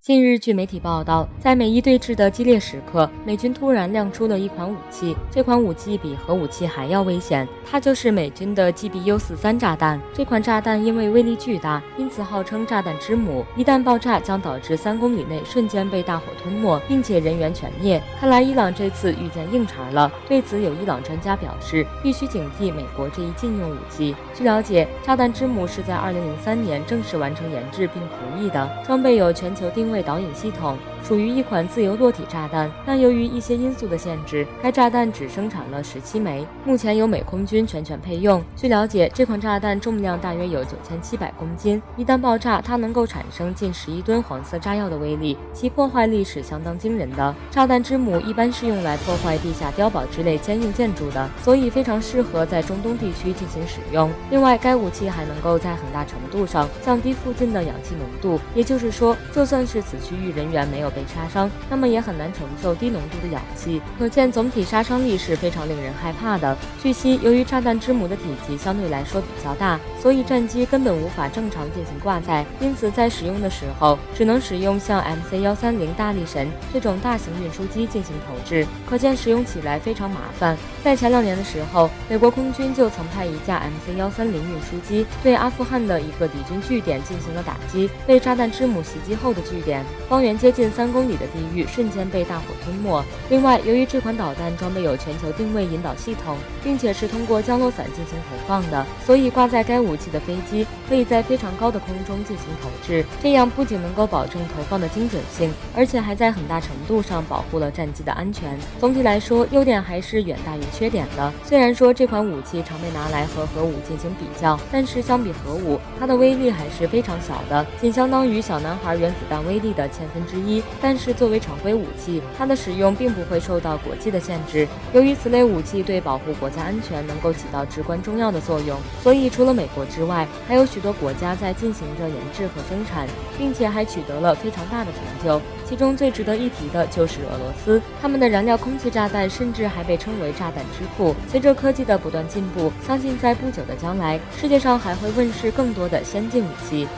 近日，据媒体报道，在美伊对峙的激烈时刻，美军突然亮出了一款武器，这款武器比核武器还要危险，它就是美军的 GBU-43炸弹。这款炸弹因为威力巨大，因此号称炸弹之母，一旦爆炸将导致3公里内瞬间被大火吞没，并且人员全灭。看来伊朗这次遇见硬茬了。对此，有伊朗专家表示，必须警惕美国这一禁用武器。据了解，炸弹之母是在2003年正式完成研制并服役的，装备有全球定位导引系统，属于一款自由落体炸弹，但由于一些因素的限制，该炸弹只生产了17枚，目前由美空军全权配用。据了解，这款炸弹重量大约有9700公斤，一旦爆炸，它能够产生近11吨黄色炸药的威力，其破坏力是相当惊人的。炸弹之母一般是用来破坏地下碉堡之类坚硬建筑的，所以非常适合在中东地区进行使用。另外，该武器还能够在很大程度上降低附近的氧气浓度，也就是说，就算是此区域人员没有被杀伤，那么也很难承受低浓度的氧气，可见总体杀伤力是非常令人害怕的。据悉，由于炸弹之母的体积相对来说比较大，所以战机根本无法正常进行挂载，因此在使用的时候只能使用像 MC-130大力神这种大型运输机进行投掷，可见使用起来非常麻烦。在前2年的时候，美国空军就曾派一架 MC-130运输机对阿富汗的一个敌军据点进行了打击，被炸弹之母袭击后的据点方圆接近3公里的地域瞬间被大火吞没。另外，由于这款导弹装备有全球定位引导系统，并且是通过降落伞进行投放的，所以挂载该武器的飞机可以在非常高的空中进行投掷，这样不仅能够保证投放的精准性，而且还在很大程度上保护了战机的安全。总体来说，优点还是远大于缺点的。虽然说这款武器常被拿来和核武进行比较，但是相比核武，它的威力还是非常小的，仅相当于小男孩原子弹威力的1/1000。但是作为常规武器，它的使用并不会受到国际的限制。由于此类武器对保护国家安全能够起到至关重要的作用，所以除了美国之外，还有许多国家在进行着研制和生产，并且还取得了非常大的成就。其中最值得一提的就是俄罗斯，他们的燃料空气炸弹甚至还被称为炸弹之父。随着科技的不断进步，相信在不久的将来，世界上还会问世更多的先进武器。